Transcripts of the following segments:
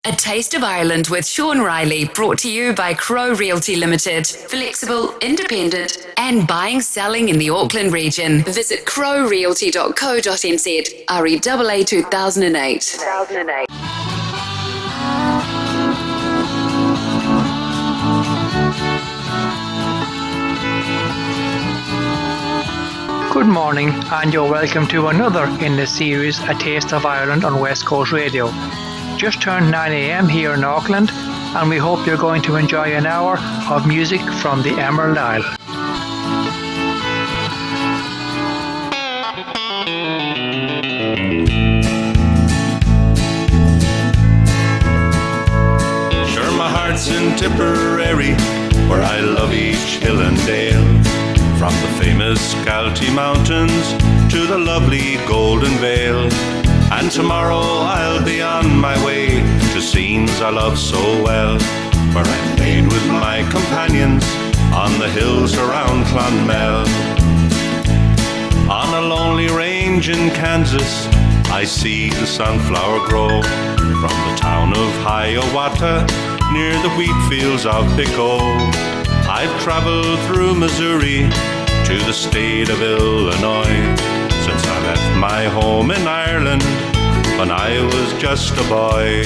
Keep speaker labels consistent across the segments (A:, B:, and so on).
A: A Taste of Ireland with Sean Riley, brought to you by Crow Realty Limited. Flexible, independent, and buying, selling in the Auckland region. Visit crowrealty.co.nz. REAA 2008.
B: Good morning, and you're welcome to another in the series A Taste of Ireland on West Coast Radio. Just turned 9 a.m. here in Auckland, and we hope you're going to enjoy an hour of music from the Emerald Isle.
C: Sure, my heart's in Tipperary, where I love each hill and dale. From the famous Galtee Mountains to the lovely Golden Vale. And tomorrow I'll be on my way to scenes I love so well, where I played with my companions on the hills around Clonmel. On a lonely range in Kansas, I see the sunflower grow. From the town of Hiawatha, near the wheat fields of Pico, I've traveled through Missouri to the state of Illinois, since I left my home in Ireland when I was just a boy.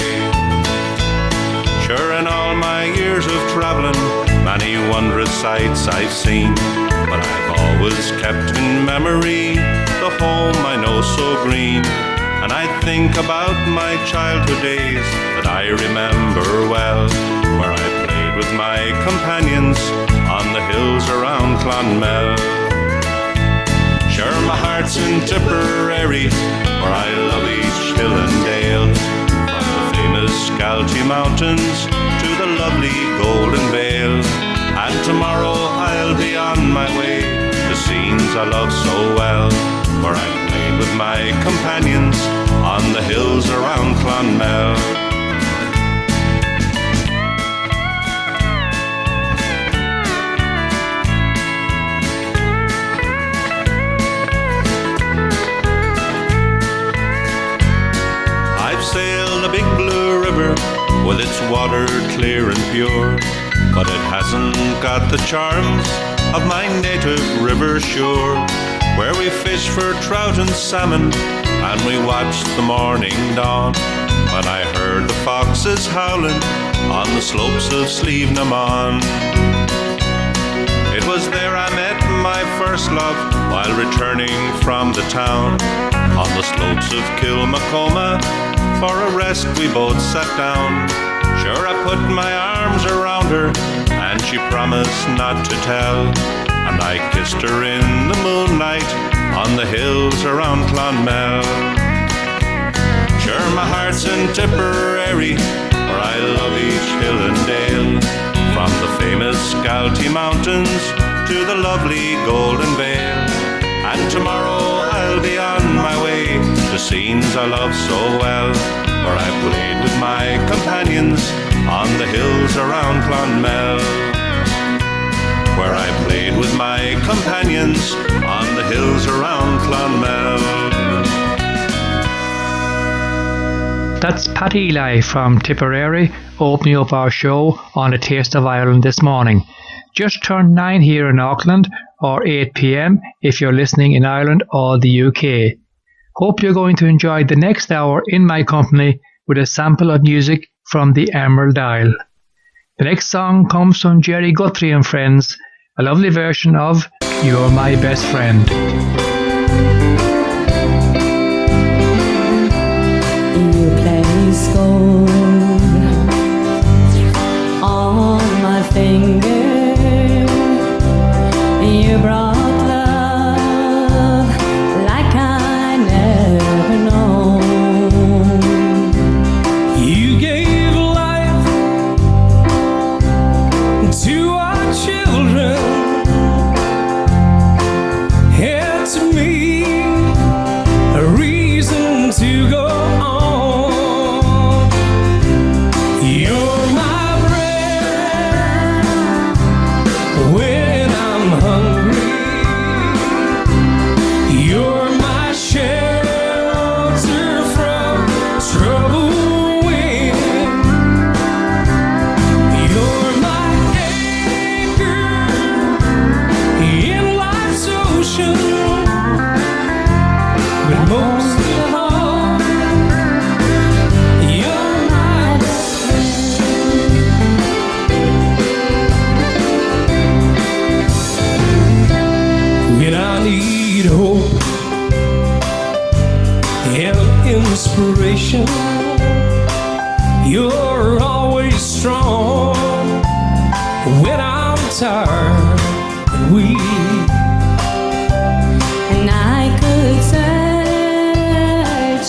C: Sure, in all my years of travelling, many wondrous sights I've seen, but I've always kept in memory the home I know so green. And I think about my childhood days that I remember well, where I played with my companions on the hills around Clonmel. Sure, my heart's in Tipperary, where I love each hill and dale. From the famous Galtee Mountains to the lovely Golden Vale. And tomorrow I'll be on my way to scenes I love so well, where I played with my companions on the hills around Clonmel. Sail the big blue river with its water clear and pure, but it hasn't got the charms of my native river shore, where we fish for trout and salmon and we watch the morning dawn. When I heard the foxes howling on the slopes of Slievenamon, it was there I met my first love while returning from the town. On the slopes of Kilmacoma for a rest we both sat down. Sure, I put my arms around her and she promised not to tell, and I kissed her in the moonlight on the hills around Clonmel. Sure, my heart's in Tipperary, where I love each hill and dale. From the famous Galtee Mountains to the lovely Golden Vale. And tomorrow I'll be on my way to scenes I love so well, where I played with my companions on the hills around Clonmel. Where I played with my companions on the hills around Clonmel.
B: That's Pat Eli from Tipperary opening up our show on A Taste of Ireland this morning. Just turned 9 here in Auckland, or 8 p.m. if you're listening in Ireland or the UK. Hope you're going to enjoy the next hour in my company with a sample of music from the Emerald Isle. The next song comes from Jerry Guthrie and Friends, a lovely version of You're My Best Friend.
D: You place gold on my finger. You brought love like I never known.
E: You gave life to our children, and to me a reason to go on. You're always strong when I'm tired and weak.
D: And I could search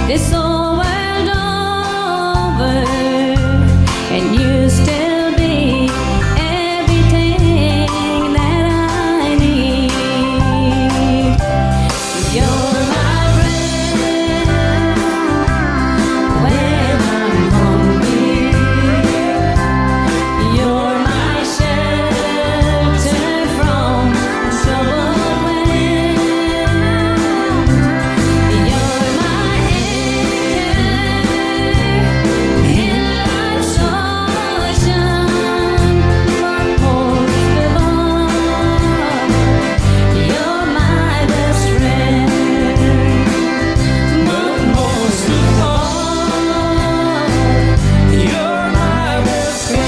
D: this whole world over, and you still be everything that I need. You're my friend when I'm hungry. You're my shelter from troubled wind. You're my anchor in life's ocean. But most of all, you're my best friend. But most of all,
E: You're my best friend.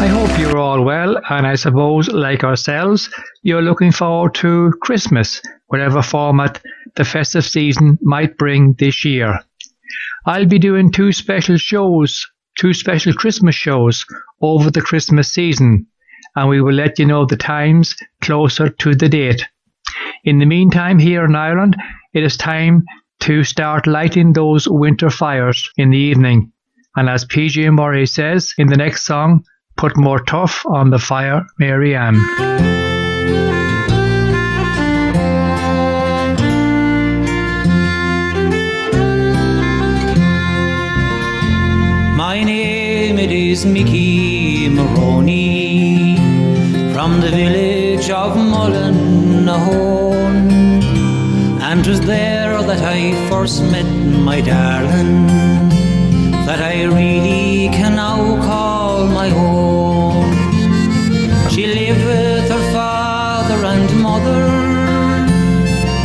B: I hope you're all well, and I suppose, like ourselves, you're looking forward to Christmas, whatever format the festive season might bring this year. I'll be doing two special Christmas shows over the Christmas season, and we will let you know the times closer to the date. In the meantime, here in Ireland, it is time to start lighting those winter fires in the evening. And as PJ Murray says in the next song, put more tough on the fire, Mary Ann.
F: My name it is Mickey Maroney, from the village of Mullinahone, and 'twas there that I first met my darling, that I really can now call my own. She lived with her father and mother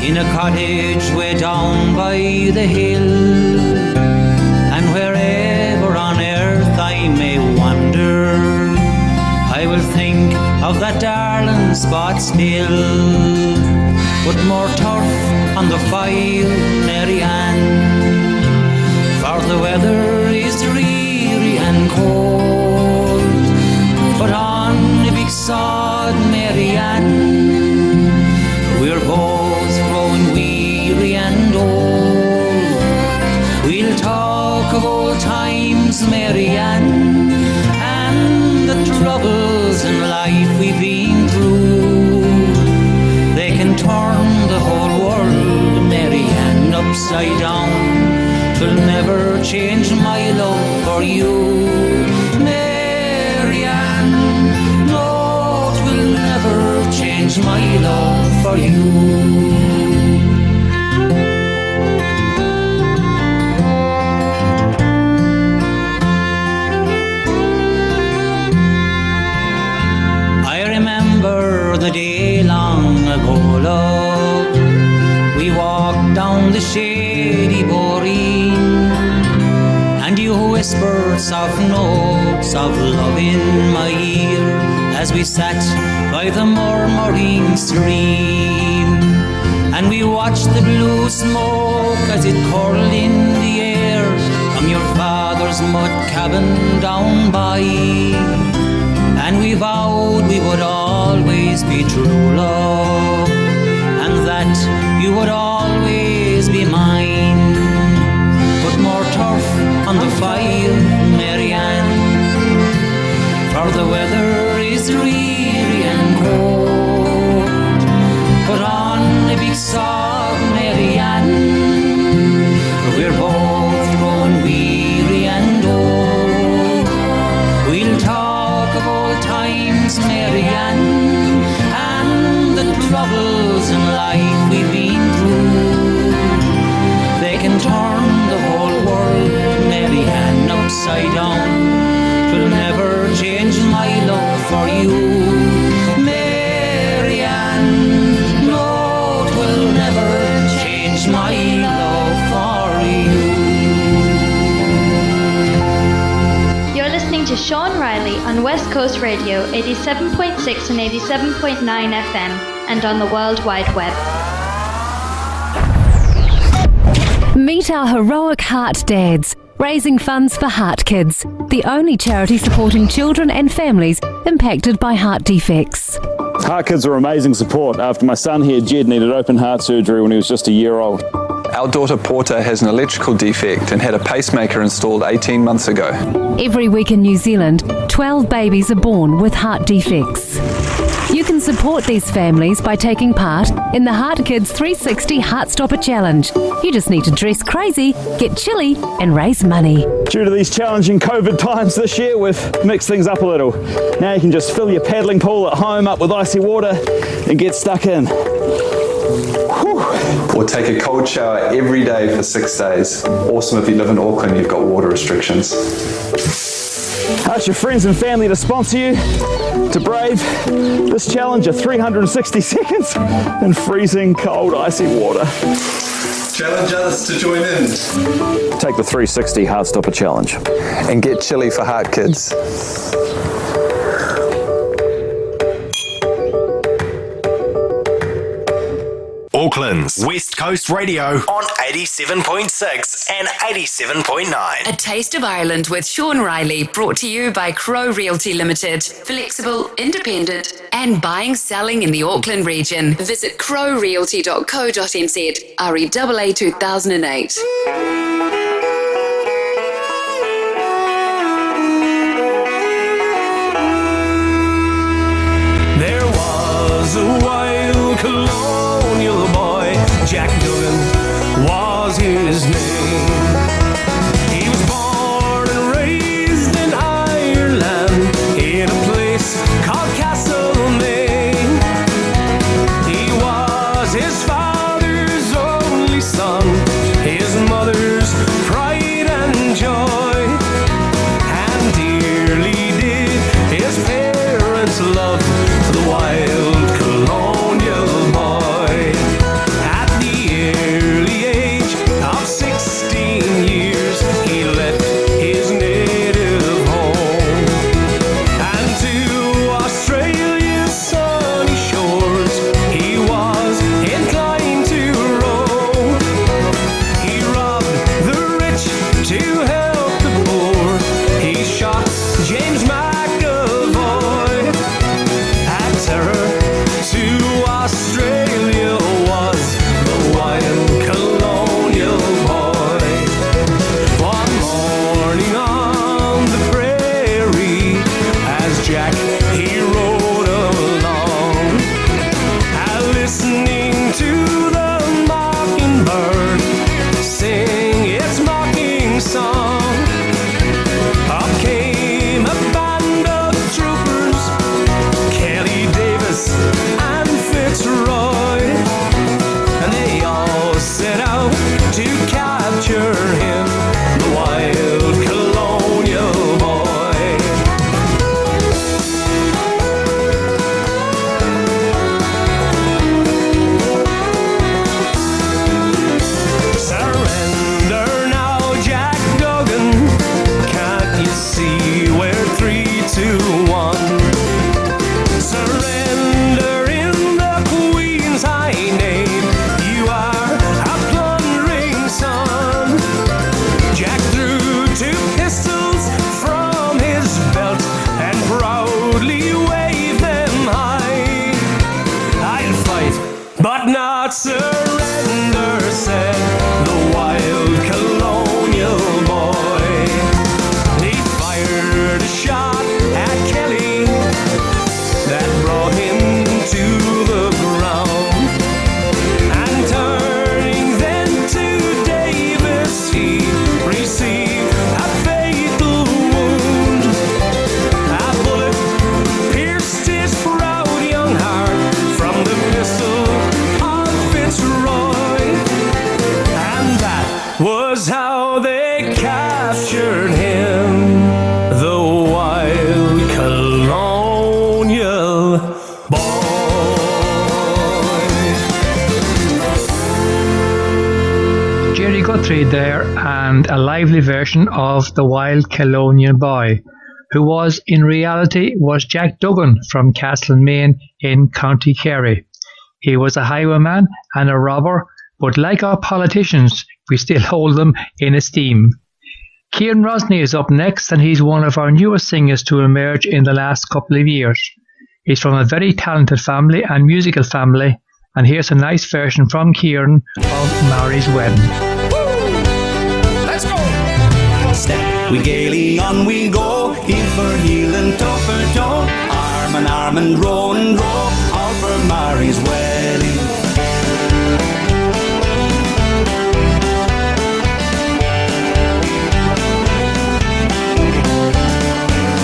F: in a cottage way down by the hill, and wherever on earth I may wander, I will think of that darling spot still. Put more turf on the fire, Mary Ann, for the weather is dreary and cold. But on the big sod, Mary Ann, we're both growing weary and old. We'll talk of old times, Mary Ann, and the troubles in life we've been through. They can turn the whole world, Mary Ann, upside down. Will never change my love for you, Mary Ann. No, it will never change my love for you. I remember the day long ago, love. We walked down the shady boreen, and you whispered soft notes of love in my ear as we sat by the murmuring stream. And we watched the blue smoke as it curled in the air from your father's mud cabin down by. And we vowed we would always be true, love, and that you would always be mine. Put more turf on the fire, Mary Ann, for the weather is dreary and cold. Put on a big sod, Mary Ann, we're both growing weary and old. We'll talk of old times, Mary Ann, and the troubles in life we've been through. They can turn the whole world, Mary Ann, upside down. Will never change my love for you, Mary Ann. No, it will never change my love for you.
G: You're listening to Sean Riley on West Coast Radio 87.6 and 87.9 FM and on the World Wide Web.
H: Meet our heroic Heart Dads, raising funds for Heart Kids, the only charity supporting children and families impacted by heart defects.
I: Heart Kids are amazing support after my son here, Jed, needed open heart surgery when he was just a year old.
J: Our daughter Porter has an electrical defect and had a pacemaker installed 18 months ago.
H: Every week in New Zealand, 12 babies are born with heart defects. You can support these families by taking part in the Heart Kids 360 Heartstopper Challenge. You just need to dress crazy, get chilly, and raise money.
I: Due to these challenging COVID times this year, we've mixed things up a little. Now you can just fill your paddling pool at home up with icy water and get stuck in. Whew.
J: Or take a cold shower every day for 6 days. Awesome if you live in Auckland, you've got water restrictions.
I: Ask your friends and family to sponsor you to brave this challenge of 360 seconds in freezing cold icy water.
J: Challenge others to join in.
I: Take the 360 Heartstopper Challenge.
J: And get chilly for Heart Kids.
K: Auckland's West Coast Radio on 87.6 and 87.9.
A: A Taste of Ireland with Sean Riley, brought to you by Crow Realty Limited. Flexible, independent, and buying, selling in the Auckland region. Visit crowrealty.co.nz. REAA 2008.
E: There was a wild colonial boy, Jack Duggan was his name. He was born and raised in Ireland, in a place called Castlemaine. He was his father's only son, his mother's pride and joy, and dearly did his parents love the wild colonial boy. At the early age of 16 years, he left his native home and to Australia's sunny shores he was inclined to roam. He robbed the rich to help the poor. He shot James McAvoy. At Thur to Australia was the wild colonial boy. One morning on the prairie, as Jack he rode along, listening to the mockingbird sing its mocking song, up came a band of troopers, Kelly Davis and Fitzroy, and they all set out to capture him, the wild colonial boy. Surrender now, Jack Duggan, can't you see we're 3, 2, 1? Surrender in the Queen's high name, you are a plundering son. Jack threw 2 pistols from his belt and proudly waved them high. I'll fight, but not surrender, said the wild colonial boy. He fired a shot at Kelly that brought him to the ground, and turning then to Davis, he received a fatal wound. A bullet pierced his proud young heart from the pistol of Fitzroy, and that was how they captured him, the wild colonial boy.
B: Jerry Guthrie there, and a lively version of The Wild Colonial Boy, who was in reality Jack Duggan from Castlemaine in County Kerry. He was a highwayman and a robber, but like our politicians, we still hold them in esteem. Kieran Rosny is up next, and he's one of our newest singers to emerge in the last couple of years. He's from a very talented family and musical family, and here's a nice version from Kieran of Mary's Wedding.
E: Let's go! Step we gaily on we go, heel for heel and toe for toe, arm in arm and row, all for Mary's wedding.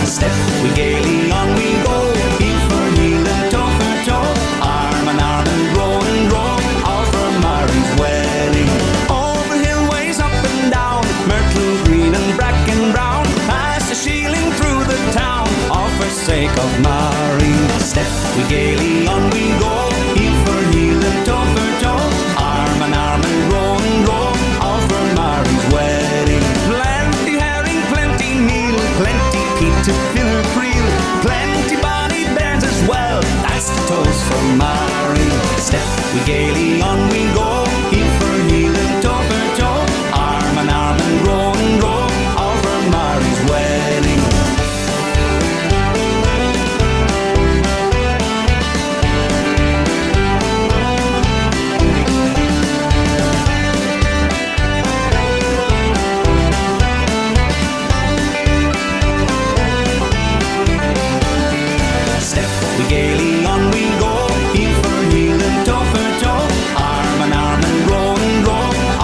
E: Step we gaily on we go, heel for heel and toe for toe, arm in arm and row, all for Mary's wedding. Over hill ways up and down, myrtle green and bracken brown, past the shieling through the town, all for sake of Mary. Step we gaily on we go, heel for heel and toe for toe, arm in arm and row, all for Mary's wedding. Plenty herring, plenty meal, plenty peat to fill her creel, plenty bonny bairns as well, that's the toast for Mary. Step we gaily on we go, heel for heel and toe for toe, arm in arm and row, all for Mary's wedding. Step we gaily on we go, heel for heel and toe for toe, arm in arm and row,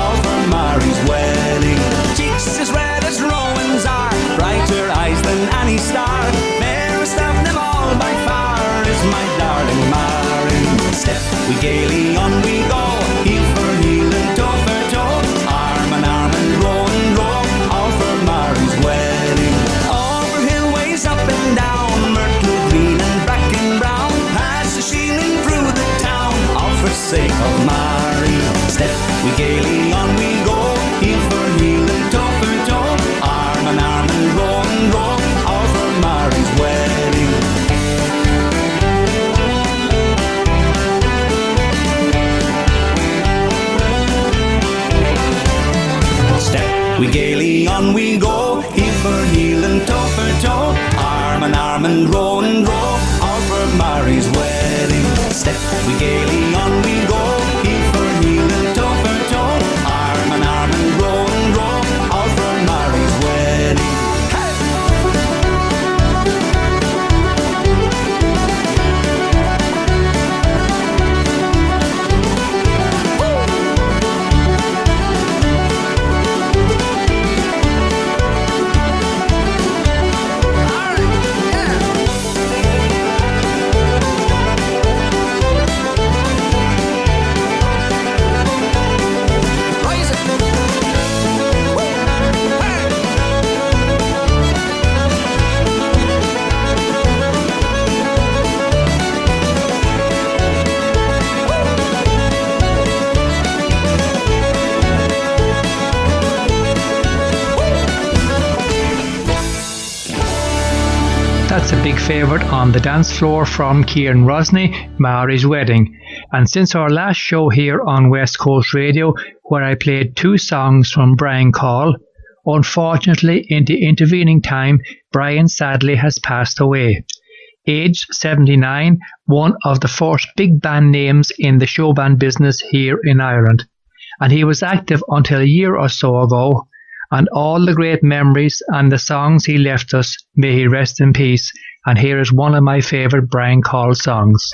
E: all for Mary's wedding. Cheeks as red as Rowan's are, brighter eyes than any star, fairest of them all by far is my darling Mary. Step we gaily on we go, heel for heel and toe for toe, arm in arm and row, all for Mary's wedding. Over hill ways up and down, myrtle green and bracken brown, past the shieling through the town, all for sake of Mary. Step we gaily on we go, heel for heel and toe for toe, arm in arm and row, all for Mary's wedding. Step we gaily on we go, heel for heel and toe for toe, arm in arm and row, all for Mary's wedding. Step we gaily on we go, heel for heel and toe for toe, arm in arm and row, all for Mary's wedding.
B: That's a big favourite on the dance floor from Kieran Rosny, Mary's Wedding. And since our last show here on West Coast Radio, where I played two songs from Brian Call, unfortunately in the intervening time, Brian sadly has passed away. Aged 79, one of the first big band names in the show band business here in Ireland. And he was active until a year or so ago, and all the great memories and the songs he left us, may he rest in peace. And here is one of my favourite Brian Call songs.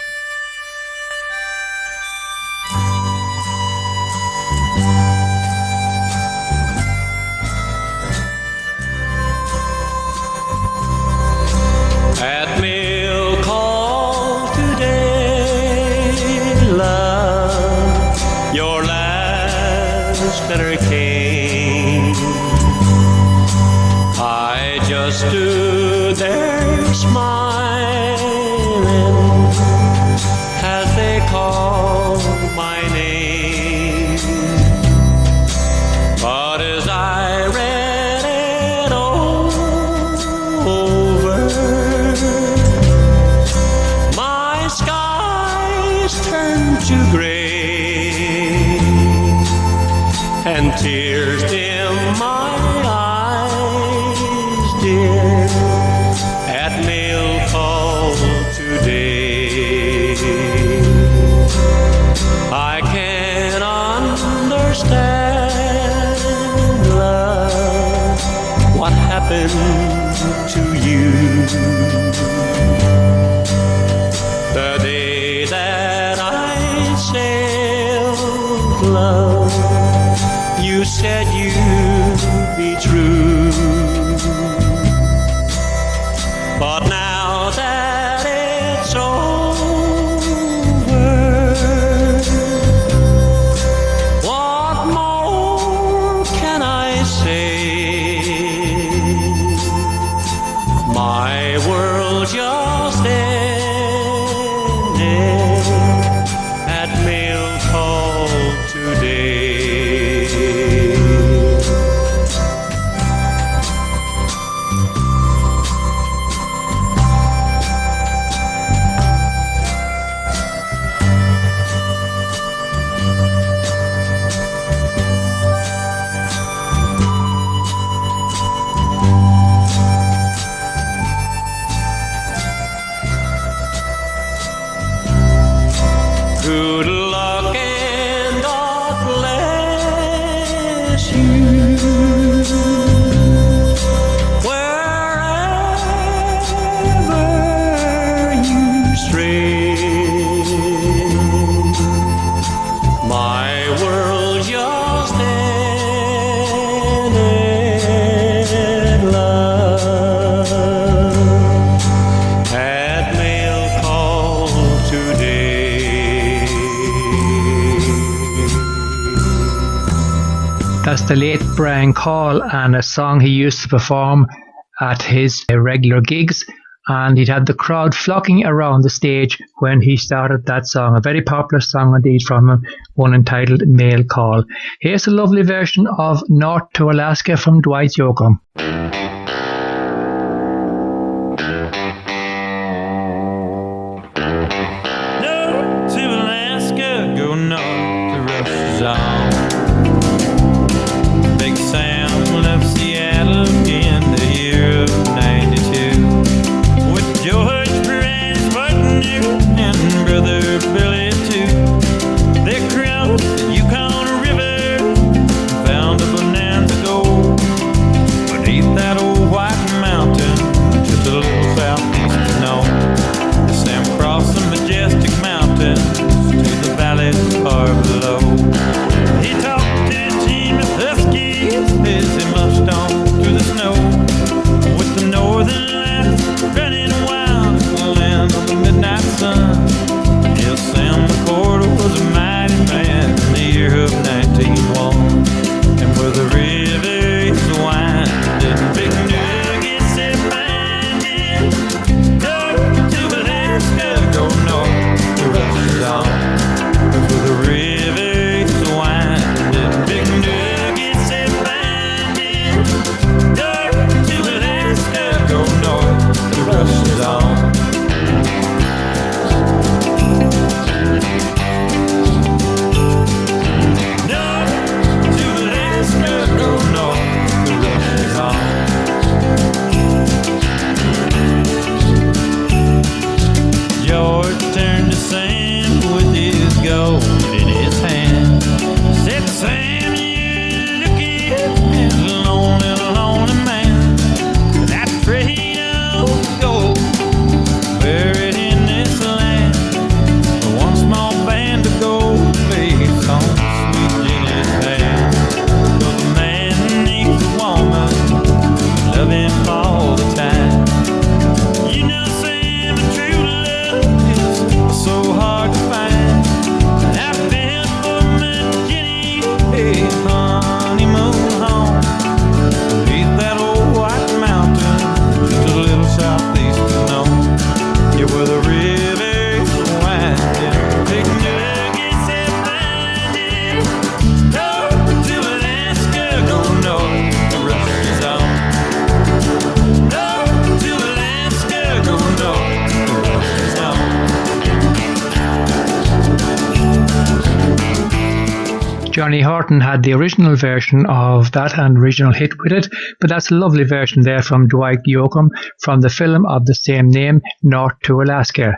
E: At Mill Call today, love, your last letter came. I just stood there smiling as they called my name. But as I read it over, my skies turned to gray, and
L: tears dim my eyes, dear, at mail call today. I can understand, love, what happened to you the day that I sailed, love. You said you'd be true, but now that it's over, what more can I say? My world just ended at mail call today. Good luck and God bless you wherever you stray. My world just ended, love, at mail call today.
B: That's the late Brian Call and a song he used to perform at his regular gigs, and he'd had the crowd flocking around the stage when he started that song. A very popular song indeed from him, one entitled Mail Call. Here's a lovely version of North to Alaska from Dwight Yoakam.
L: North to Alaska, go north to Rush's Arm. Big Sam left Seattle in the year of '92 with George Perez Martin and brother Billy too. They crossed the Yukon River, found a bonanza gold beneath that old white mountain, just a little southeast of Nome. Sam crossed the majestic mountains to the valleys far below. He talked to a team of huskies as they mushed on through the snow, with the northern lights running wild in the land of the midnight sun. Yes, Sam McCord was a mighty man in the year of 1901, and where the river is winding, big nuggets they're finding. North to Alaska, go north to Rush's Arm. Where the river is winding, big nuggets they're finding. North to Alaska, go north to Rush's Arm. North to Alaska, go north to Rush's Arm. George turned to Sam with his gold in his hand. Said, Sam, you're looking at a lonely, lonely man. That trade of gold buried in this land. One small band of gold based on sweet Jenny's hand. 'Cause a man needs a woman who love him all the time. You know, Sam, a true love is so hard to find. And I felt for my Jenny, hey, honeymoon home, beneath that old white mountain, just a little southeast of Nome. Yeah, where the river's winding, big nuggets they're finding. North to Alaska, go north to Rush's Arm.
B: Johnny Horton had the original version of that and original hit with it, but that's a lovely version there from Dwight Yoakam from the film of the same name, North to Alaska.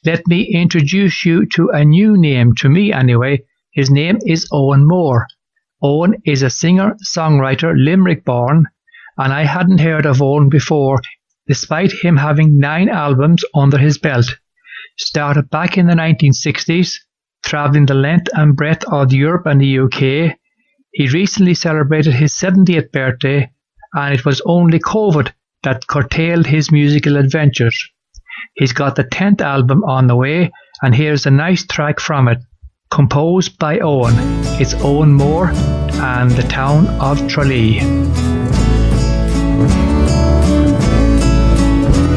B: Let me introduce you to a new name, to me anyway. His name is Owen Moore. Owen is a singer-songwriter, Limerick born, and I hadn't heard of Owen before, despite him having 9 albums under his belt. Started back in the 1960s, travelling the length and breadth of Europe and the UK. He recently celebrated his 70th birthday, and it was only COVID that curtailed his musical adventures. He's got the 10th album on the way, and here's a nice track from it, composed by Owen. It's Owen Moore and the Town of Tralee.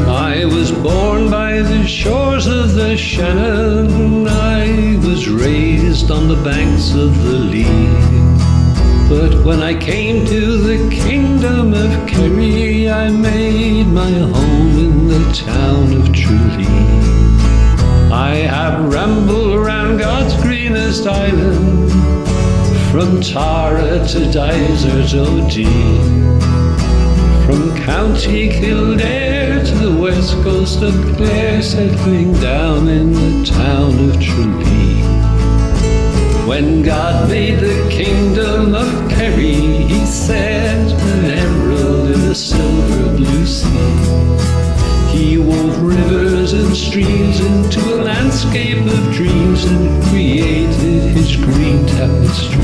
M: I was born by the shores of the Shannon, I was raised on the banks of the Lee. But when I came to the kingdom of Kerry, I made my home in the town of Tralee. I have rambled around God's greenest island, from Tara to Dysart O'Dea, from County Kildare to the west coast of Clare, settling down in the town of Tralee. When God made the kingdom of Kerry, he set an emerald in a silver blue sea. He wove rivers and streams into a landscape of dreams and created his green tapestry.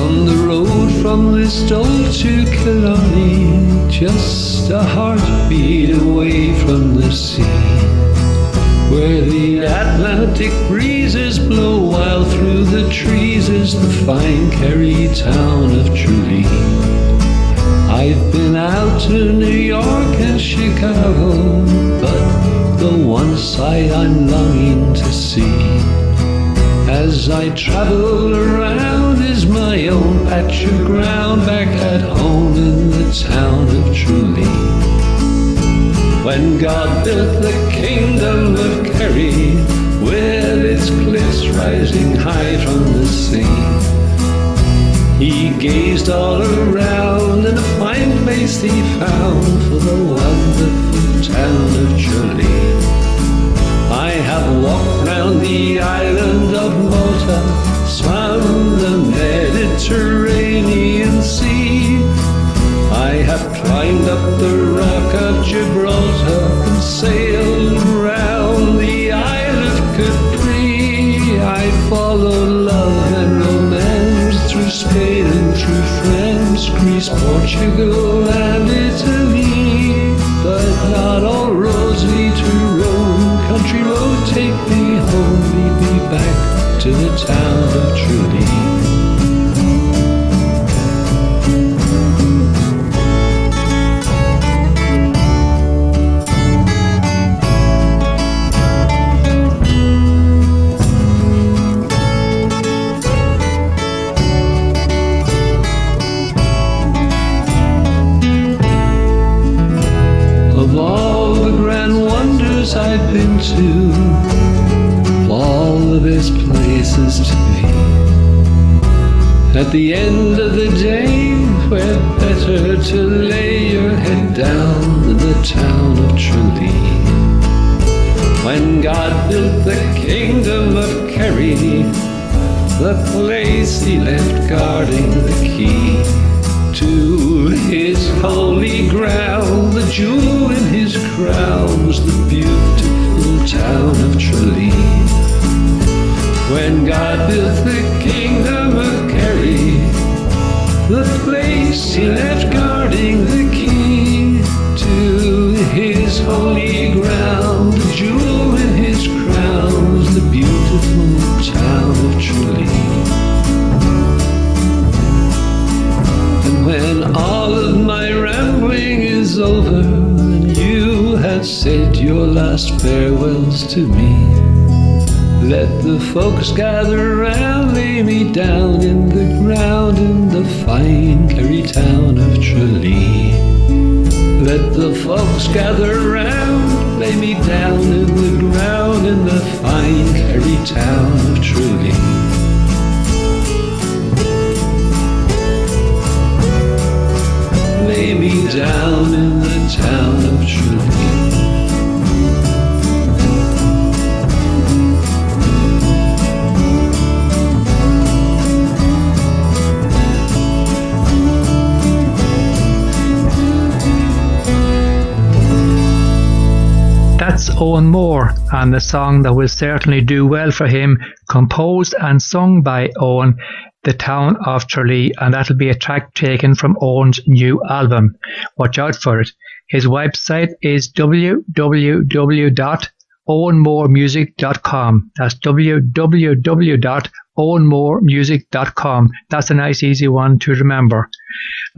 M: On the road from Listowel to Killarney, just a heartbeat away from the sea, where the Atlantic breezes blow wild through the trees, is the fine Kerry town of Tralee. I've been out to New York and Chicago, but the one sight I'm longing to see as I travel around is my own patch of ground back at home in the town of Tralee. When God built the kingdom of Kerry, with its cliffs rising high from the sea, he gazed all around and a fine place he found for the wonderful town of Tralee. I have walked round the island of Malta, swam the Mediterranean Sea. I have climbed up the rock of Gibraltar and sailed round the Isle of Capri. I followed love and romance through Spain and through France, Greece, Portugal and Italy. But not all roads lead to Rome. Country road, take me home, lead me back to the town of Tralee. I've been to, all the best places to be. At the end of the day, we're better to lay your head down in the town of Tralee. When God built the kingdom of Kerry, the place he left guarding the key to his holy ground, the jewel in his crown was the beautiful town of Tralee. When God built the kingdom of Kerry, the place he left guarding the key to his holy ground, the jewel in his crown was the beautiful town of Tralee. When all of my rambling is over and you have said your last farewells to me, let the folks gather round, lay me down in the ground in the fine Kerry town of Tralee. Let the folks gather round, lay me down in the ground in the fine Kerry town of Tralee. Lay me down in the town of Tralee.
B: That's Owen Moore, and the song that will certainly do well for him, composed and sung by Owen, The Town of Tralee, and that'll be a track taken from Owen's new album. Watch out for it. His website is www.owenmoremusic.com. That's www.owenmoremusic.com. That's a nice easy one to remember.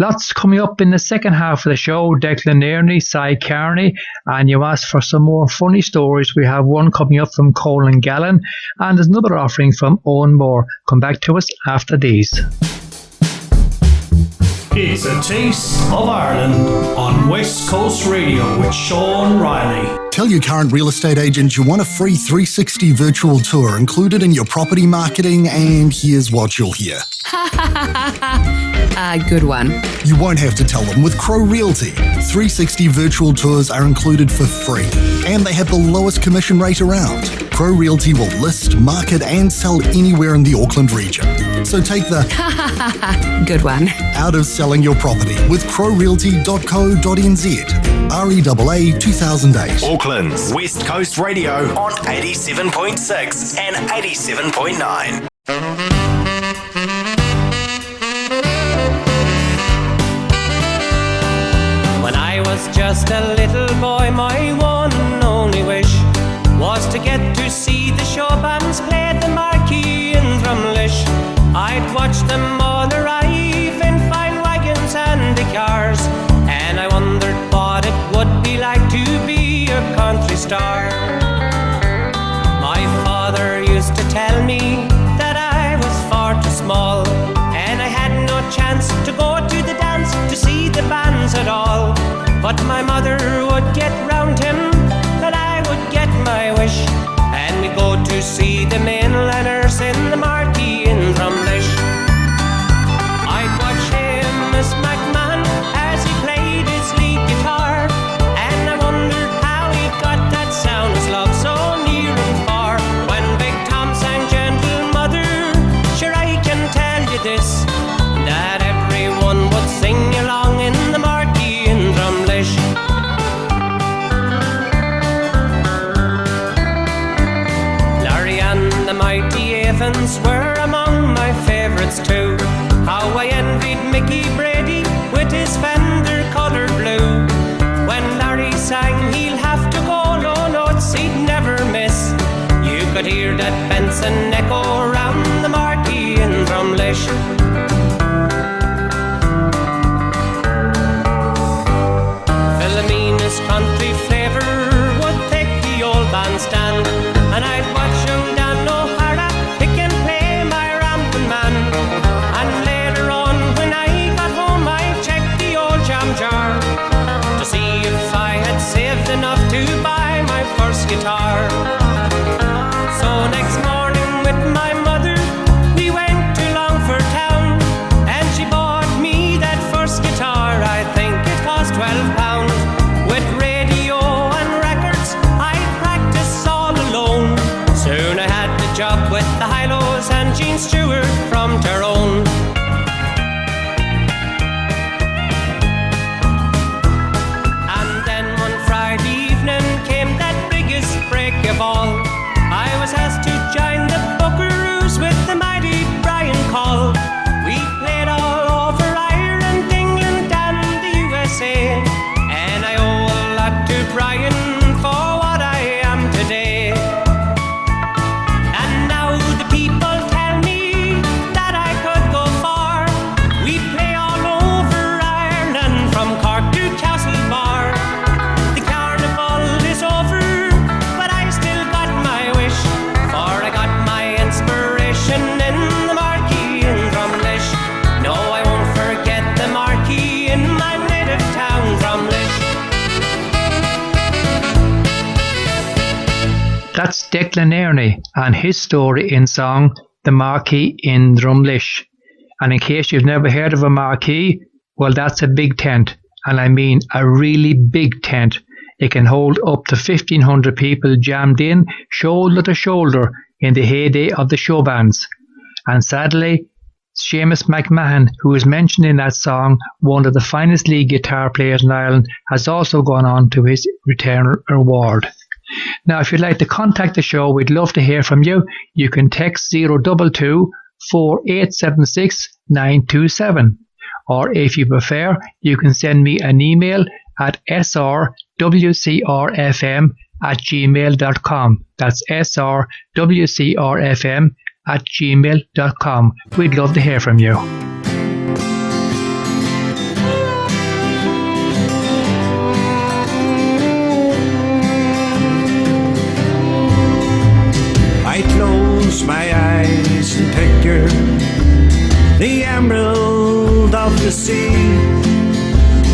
B: Lots coming up in the second half of the show. Declan Earney, Cy Carney, and you asked for some more funny stories. We have one coming up from Colin Gallen, and there's another offering from Owen Moore. Come back to us after these.
N: It's a Taste of Ireland on West Coast Radio with Sean Riley.
O: Tell your current real estate agent you want a free 360 virtual tour included in your property marketing, and here's what you'll hear.
A: Good one.
O: You won't have to tell them with Crow Realty. 360 virtual tours are included for free, and they have the lowest commission rate around. Crow Realty will list, market, and sell anywhere in the Auckland region. So take the
A: good one
O: out of selling your property with crowrealty.co.nz. REAA 2008.
K: Auckland's West Coast Radio on 87.6 and 87.9.
F: When I was just a little boy, my one and only wish was to get to see the show bands play the marquee in Drumlish. I'd watch them all arrive in fine wagons and big cars, and I wondered what it would be like to be a country star. My father used to tell me that I was far too small, and I had no chance to go to the dance to see the bands at all. But my mother would get round him, and I would get my wish, and we'd go to see the mainlanders in the marquee in Drumlish. I'd watch him, Miss McMahon, as he played his lead guitar, and I wondered how he got that sound as love so near and far. When Big Tom sang Gentle Mother, sure I can tell you this, that everyone would sing along in the marquee in Drumlish. Larry and the Mighty Evans were among my favourites too. How I envied Mickey Brady with his fender coloured blue. When Larry sang He'll Have to Go, low notes he'd never miss, you could hear that Benson echo round the marquee in Drumlish. Philomena's country flavour would take the old bandstand, and I'd watch young Dan O'Hara pick and play my Ramblin' Man. And later on when I got home I'd check the old jam jar to see if I had saved enough to buy my first guitar. So next morning with my mother we went to Longford town, and she bought me that first guitar. I think it cost £12. With radio and records I'd practice all alone. Soon I had the job with the Hi-Lo's and Gene Stewart from Tyrone. And then one Friday evening came that biggest break of all. I was asked to join the Buckaroos with the mighty Brian Call. We played all over Ireland, England and the USA, and I owe a lot to Brian for what I am today. And now the people tell me that I could go far.
B: Declan Earney and his story in song The Marquee in Drumlish. And in case you've never heard of a marquee, well, that's a big tent, and I mean a really big tent. It can hold up to 1,500 people jammed in, shoulder to shoulder, in the heyday of the show bands. And sadly, Seamus McMahon, who is mentioned in that song, one of the finest lead guitar players in Ireland, has also gone on to his return award. Now, if you'd like to contact the show, we'd love to hear from you. You can text 022 4876 927. Or if you prefer, you can send me an email at srwcrfm@gmail.com. That's srwcrfm@gmail.com. We'd love to hear from you.
L: I close my eyes and picture the emerald of the sea,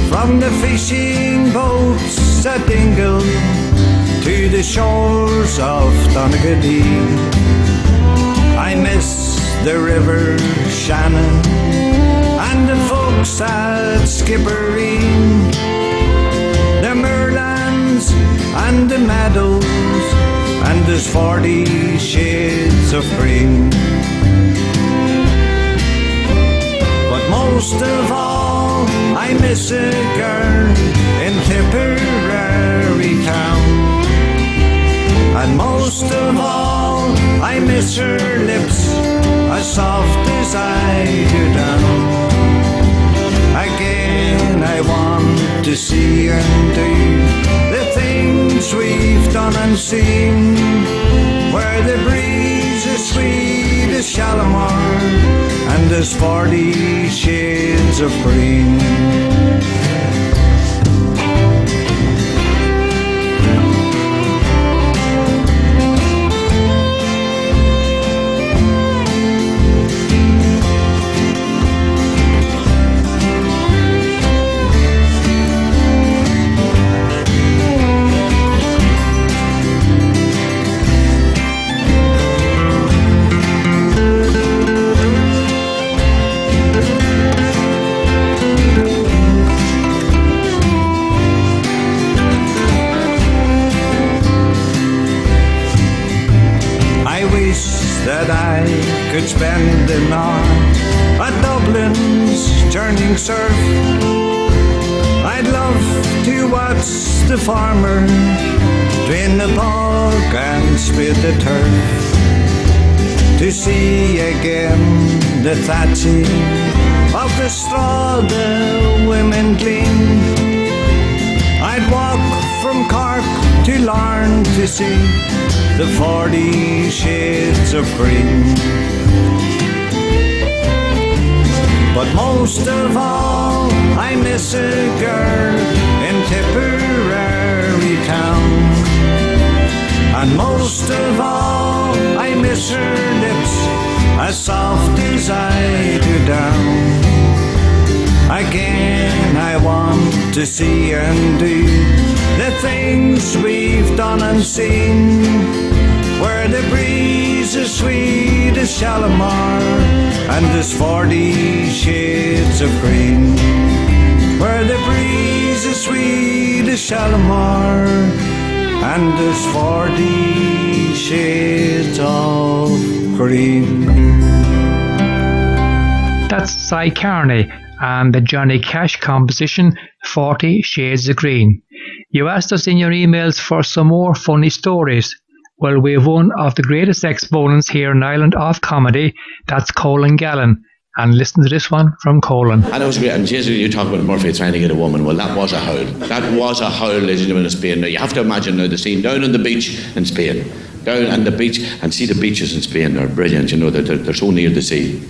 L: from the fishing boats at Dingle to the shores of Donegal. I miss the river Shannon and the folks at Skibbereen, the moorlands and the meadows, and there's 40 shades of green. But most of all, I miss a girl in Tipperary town. And most of all, I miss her lips, as soft as I do down. Again, I want to see and do the things we've done and seen, where the breeze is sweet as Shalimar, and there's 40 shades of green. That I could spend the night at Dublin's turning surf. I'd love to watch the farmer drain the bog and spit the turf, to see again the thatching of the straw the women glean. I'd walk from Cork to Larne to see the 40 shades of green. But most of all, I miss a girl in Tipperary town. And most of all, I miss her lips, as soft as I do down. Again, I want to see and do the things we've done and seen, where the breeze is sweet as Shalimar, and there's 40 shades of green. Where the breeze is sweet as Shalimar, and there's 40 shades of green.
B: That's Cy Carney and the Johnny Cash composition 40 Shades of Green. You asked us in your emails for some more funny stories. Well, we have one of the greatest exponents here in Ireland of comedy. That's Colin Gallen. And listen to this one from Colin.
P: And it was great. And Jesus, you talk about Murphy trying to get a woman. Well, that was a howl. That was a howl, ladies and gentlemen, in Spain. Now, you have to imagine now the scene down on the beach in Spain. Down on the beach, and see the beaches in Spain. They're brilliant, you know, they're so near the sea.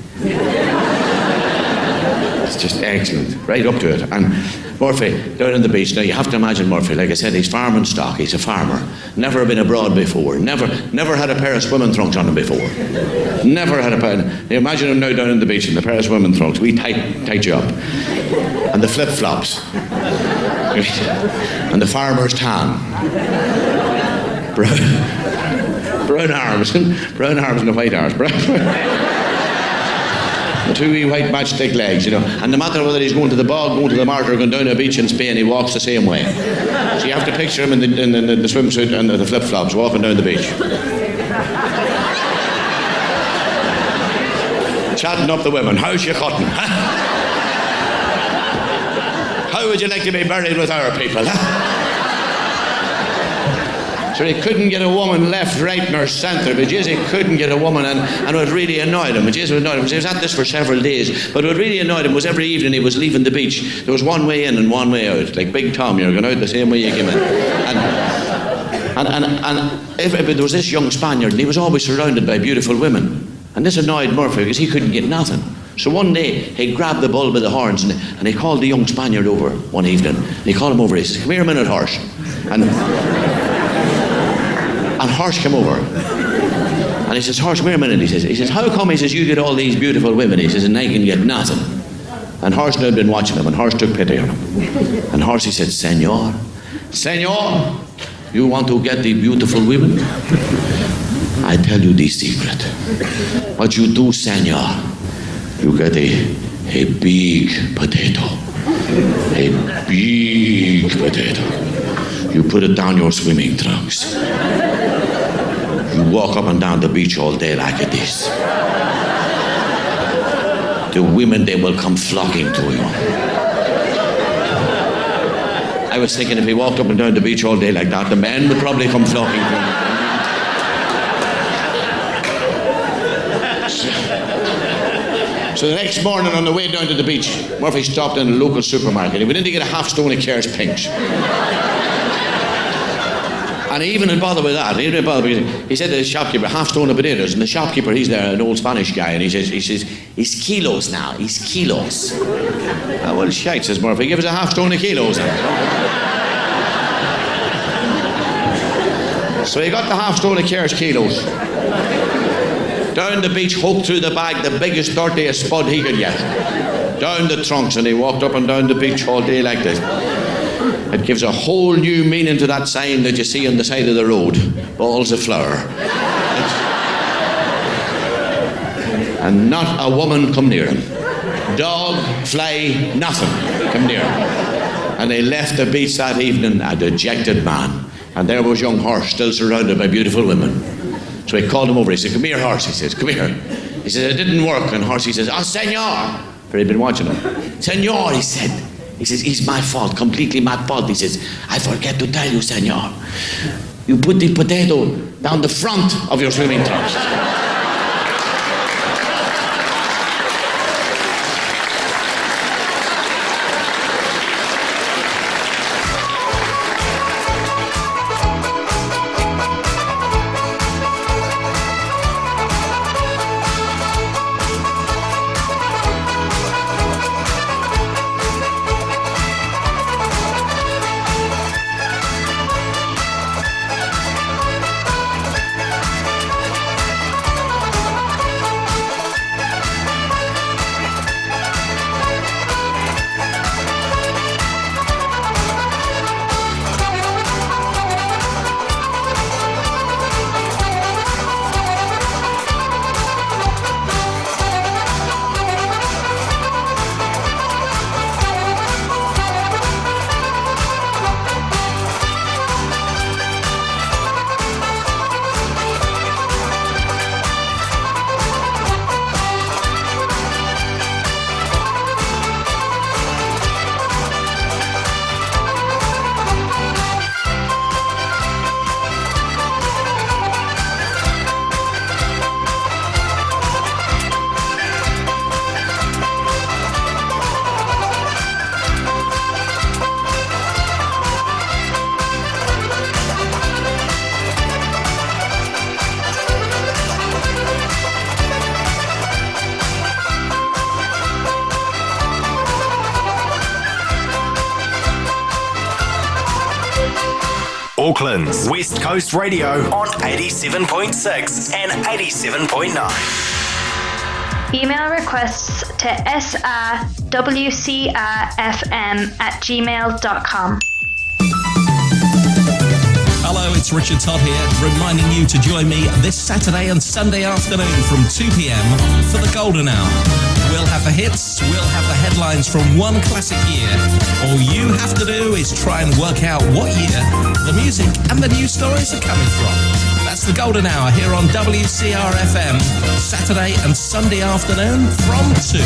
P: It's just excellent, right up to it. And Murphy, down on the beach, now you have to imagine Murphy, like I said, he's farming stock, he's a farmer. Never been abroad before, never had a pair of swimming trunks on him before. Never had a pair. You imagine him now down on the beach in the pair of swimming trunks, we tight you up. And the flip-flops. And the farmer's tan. Brown arms and a white arse. The two wee white matchstick legs, you know. And no matter whether he's going to the bog, going to the martyr, or going down a beach in Spain, he walks the same way. So you have to picture him in the swimsuit and the flip-flops walking down the beach. Chatting up the women. How's your cotton? Huh? How would you like to be buried with our people? Huh? So he couldn't get a woman left, right, nor centre. But Jesus, he couldn't get a woman, and what really annoyed him, he was at this for several days, but what really annoyed him was every evening he was leaving the beach, there was one way in and one way out. Like Big Tom, you're going out the same way you came in. And there was this young Spaniard, and he was always surrounded by beautiful women. And this annoyed Murphy because he couldn't get nothing. So one day he grabbed the bull by the horns and he called the young Spaniard over one evening. And he called him over. He says, "Come here a minute, horse." And Horse came over. And he says, "Horse, come here a minute." He says, "How come," he says, "you get all these beautiful women?" He says, "and I can get nothing." And Horse had been watching him, and Horse took pity on him. And Horse, he said, Senor, you want to get the beautiful women? I tell you the secret. What you do, senor, you get a big potato. A big potato. You put it down your swimming trunks. You walk up and down the beach all day like this. The women, they will come flocking to you. I was thinking if he walked up and down the beach all day like that, the men would probably come flocking to him. So the next morning on the way down to the beach, Murphy stopped in a local supermarket. He went in to get a half stone of Care's pinks. And he even didn't bother with that. He didn't bother because he said to the shopkeeper, "half stone of potatoes." And the shopkeeper, he's there, an old Spanish guy, and he says, "It's kilos now, it's kilos." "Oh, well, shite," says Murphy, "give us a half stone of kilos then." So he got the half stone of Care's kilos. Down the beach, hooked through the bag, the biggest, dirtiest spud he could get. Down the trunks, and he walked up and down the beach all day like this. It gives a whole new meaning to that sign that you see on the side of the road. Balls of flour. And not a woman come near him. Dog, fly, nothing come near him. And they left the beach that evening a dejected man. And there was young Horse still surrounded by beautiful women. So he called him over. He said, "Come here, Horse." He says, "Come here." He says, "It didn't work." And Horse, he says, "Oh, senor." For he'd been watching him. "Senor," he said. He says, "It's my fault, completely my fault." He says, "I forget to tell you, senor. You put the potato down the front of your swimming trunks."
K: Auckland's West Coast Radio on 87.6 and 87.9.
G: Email requests to sawcafm@gmail.com.
Q: Hello, it's it's Richard Todd here, reminding you to join me this Saturday and Sunday afternoon from 2 p.m. for the Golden Hour. We'll have the hits, we'll have the headlines from one classic year. All you have to do is try and work out what year the music and the news stories are coming from. That's the Golden Hour here on WCR-FM, Saturday and Sunday afternoon from 2.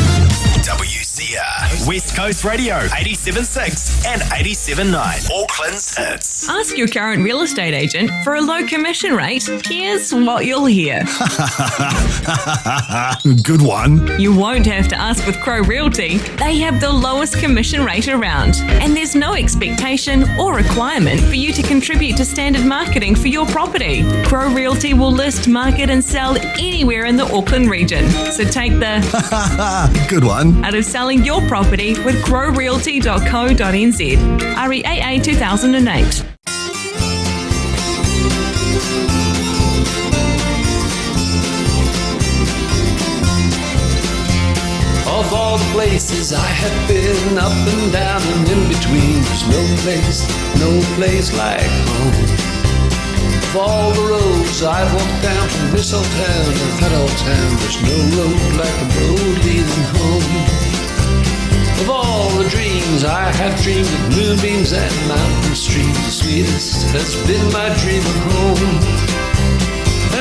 K: WCR, West Coast Radio, 87.6 and 87.9. Auckland's hits.
R: Ask your current real estate agent for a low commission rate. Here's what you'll hear.
O: Good one.
R: You won't have to ask with Crow Realty. They have the lowest commission rate around. And there's no expectation or requirement for you to contribute to standard marketing for your property. Crow Realty will list, market and sell anywhere in the Auckland region. So take the
O: good one
R: out of selling your property with crowrealty.co.nz. REAA 2008.
M: Of all the places I have been, up and down and in between, there's no place like home. Of all the roads I've walked down from this old town to that old town, there's no road like a road leading home. Of all the dreams I have dreamed of moonbeams and mountain streams, the sweetest has been my dream of home.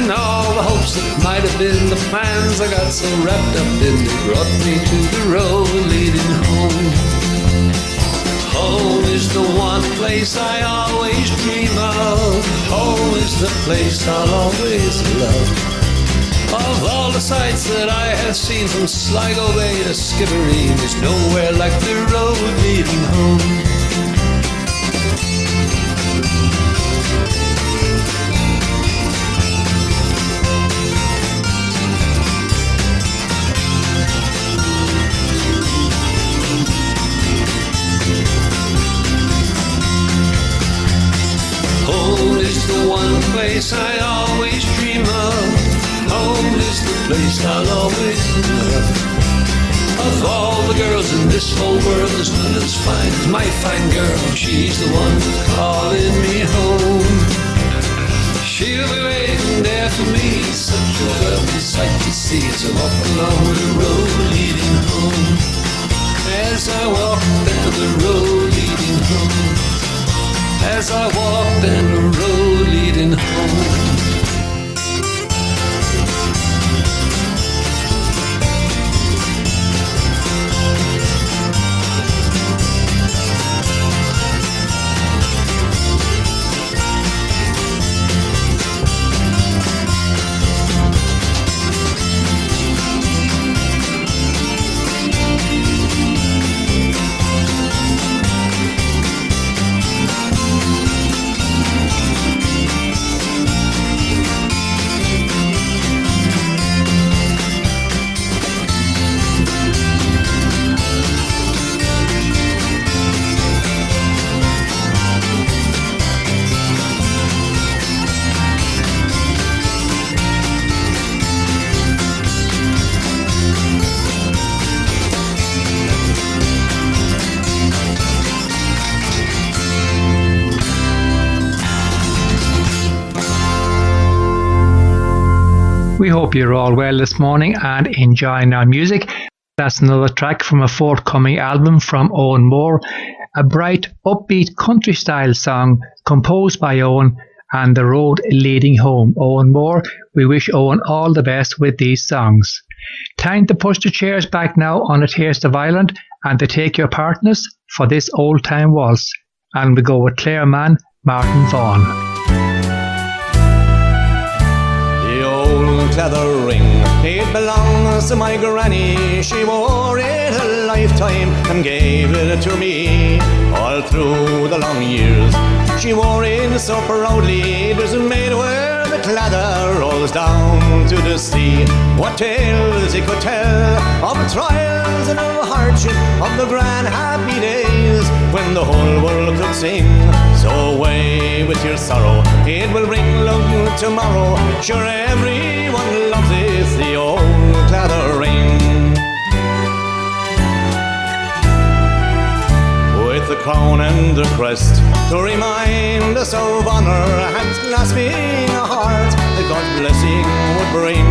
M: And all the hopes that might have been, the plans I got so wrapped up in, they brought me to the road leading home. Home is the one place I always dream of. Home is the place I'll always love. Of all the sights that I have seen from Sligo Bay to Skibbereen, there's nowhere like the road leading home. Home is the one place I always dream of. Home is the place I'll always love. Of all the girls in this whole world, there's none as fine as my fine girl. She's the one calling me home. She'll be waiting there for me, such a lovely sight to see as I walk along the road leading home. As I walk down the road leading home. As I walk down the road leading home.
B: We hope you're all well this morning and enjoying our music. That's another track from a forthcoming album from Owen Moore, a bright, upbeat country-style song composed by Owen and The Road Leading Home. Owen Moore, we wish Owen all the best with these songs. Time to push the chairs back now on A Taste of Ireland and to take your partners for this old-time waltz. And we go with Clare Mann, Martin Vaughan.
S: Leather ring, it belongs to my granny. She wore it a lifetime and gave it to me all through the long years. She wore it so proudly, it was made where the clather rolls down to the sea. What tales it could tell of the trials and of hardship, of the grand happy days when the whole world could sing. So away with your sorrow, it will bring love tomorrow. Sure everyone loves it, the old clather ring. With the crown and on the crest to remind us of honor and clasping a heart that God's blessing would bring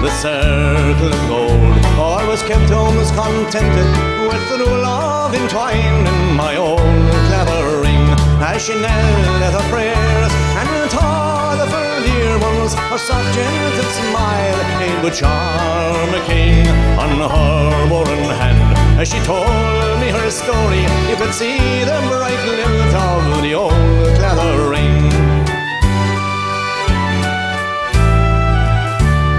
S: the circle of gold. I was kept almost contented with the love entwined in my old clever ring. As she knelt at her prayers and taught the full dear ones, her soft gentle smile it would charm a king. On her worn hand, as she told me her story, you could see the bright glint of the old clever ring.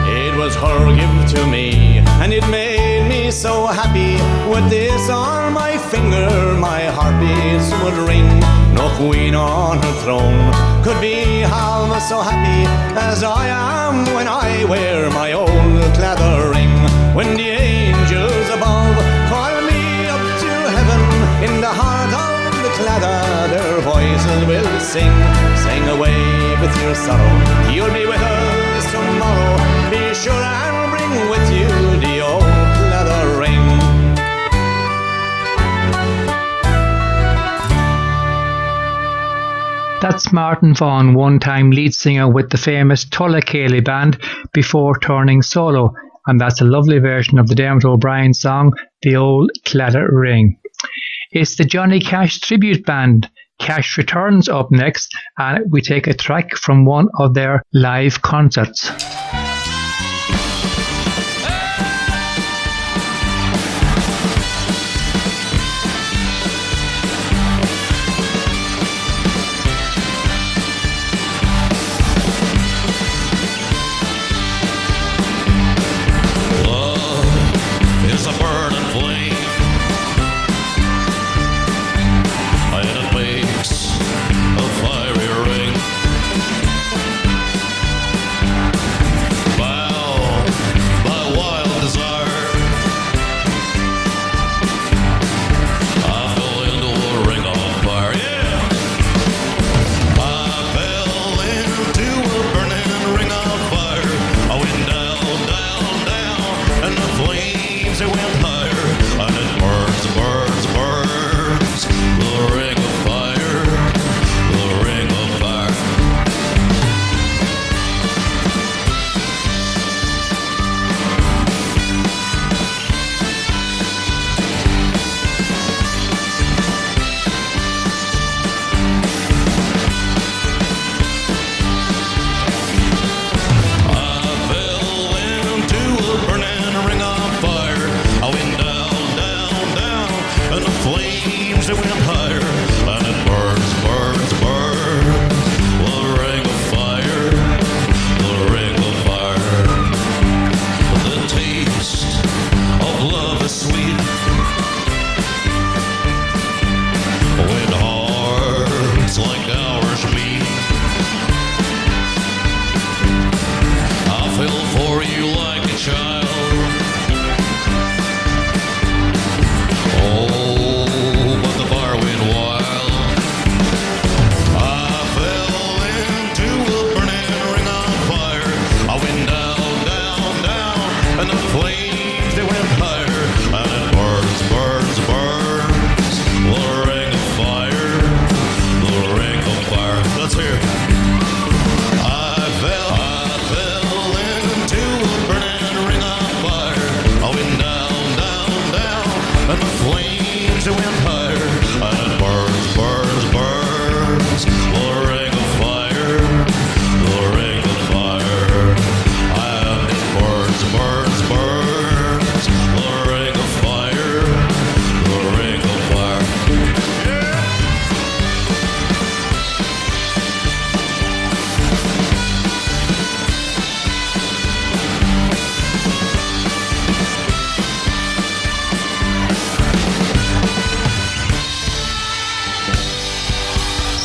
S: It was her gift to me, and it made me so happy. With this on my finger, my heartbeats would ring. No queen on her throne could be half so happy as I am when I wear my old cleather ring. When the angels above call me up to heaven, in the heart of the cleather their voices will sing. Sing away with your sorrow, you'll be with us tomorrow. Be sure and bring with you the old cleather ring.
B: That's Martin Vaughan, one-time lead singer with the famous Tulla band before turning solo, and that's a lovely version of the Dermot O'Brien song, The Old Clatter Ring. It's the Johnny Cash tribute band. Cash returns up next, and we take a track from one of their live concerts.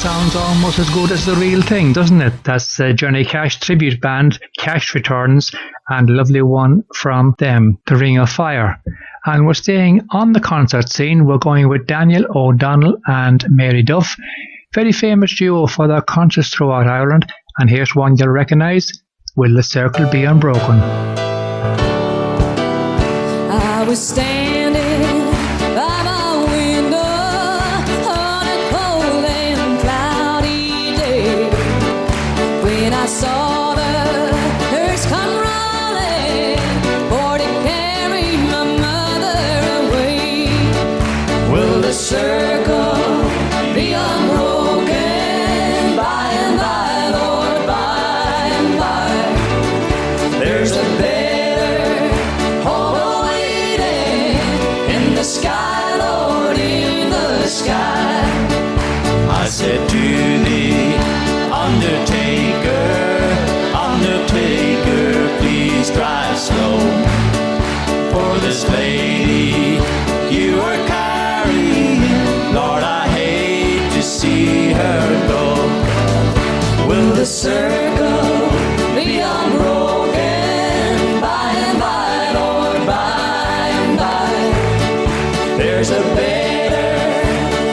B: Sounds almost as good as the real thing, doesn't it? That's Johnny Cash tribute band, Cash Returns, and a lovely one from them, The Ring of Fire. And we're staying on the concert scene. We're going with Daniel O'Donnell and Mary Duff, very famous duo for their concerts throughout Ireland. And here's one you'll recognise, Will the Circle Be Unbroken?
D: I was standing by my window on a cold
E: this lady you are carrying. Lord, I hate to see her go. Will the circle be unbroken by and by, Lord, by and by? There's a better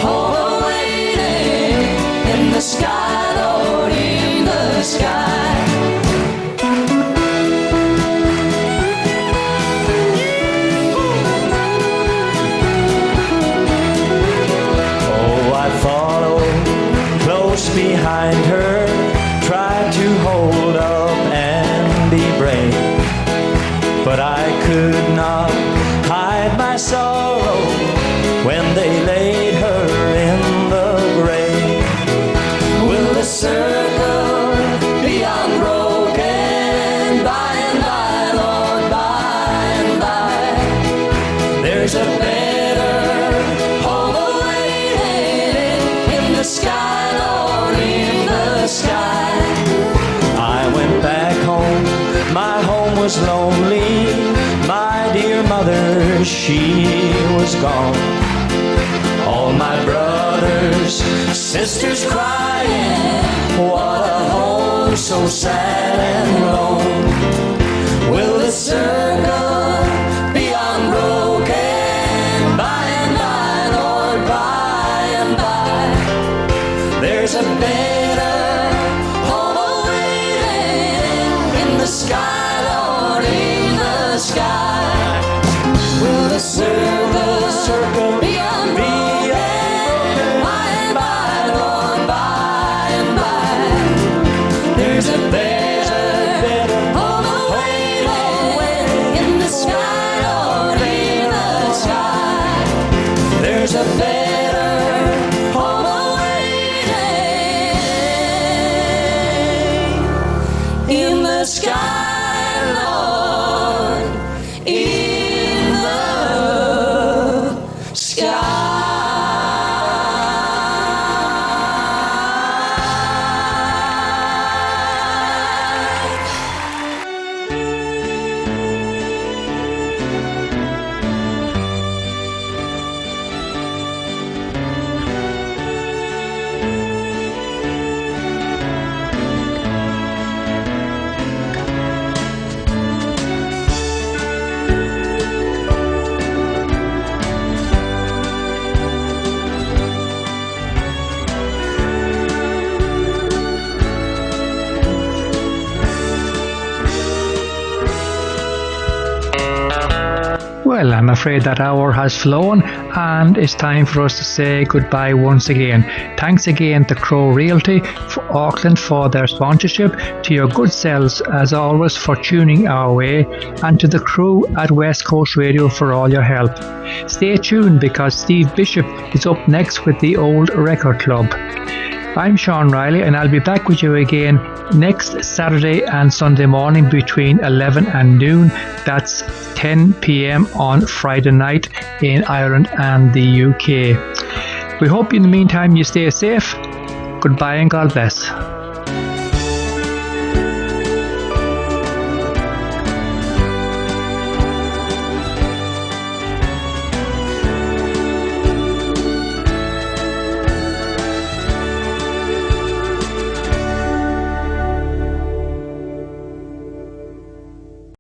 E: home awaiting in the sky, Lord, in the sky. Oh, I followed close behind her, tried to hold up and be brave, but I could not hide my sorrow when they laid her in the grave. Will the circle be unbroken by and by, Lord, by and by? There's a better home awaiting in the sky, Lord, in the sky. I went back home, my home was lonely. My dear mother, she was gone. All my brothers, sisters crying, what a home so sad and lone. Will the circle be unbroken by and by, Lord, by and by? There's a better home awaiting in the sky, Lord, in the sky. Will the circle be unbroken by and by, Lord, by and by? There's a better home awaiting in the sky, Lord, in the sky. There's a better home awaiting in the sky, Lord, in the sky.
B: Well, I'm afraid that hour has flown and it's time for us to say goodbye once again. Thanks again to Crow Realty for Auckland for their sponsorship, to your good selves as always for tuning our way, and to the crew at West Coast Radio for all your help. Stay tuned because Steve Bishop is up next with the Old Record Club. I'm Sean Riley and I'll be back with you again next Saturday and Sunday morning between 11 and noon. That's 10 p.m. on Friday night in Ireland and the UK. We hope in the meantime you stay safe. Goodbye and God bless.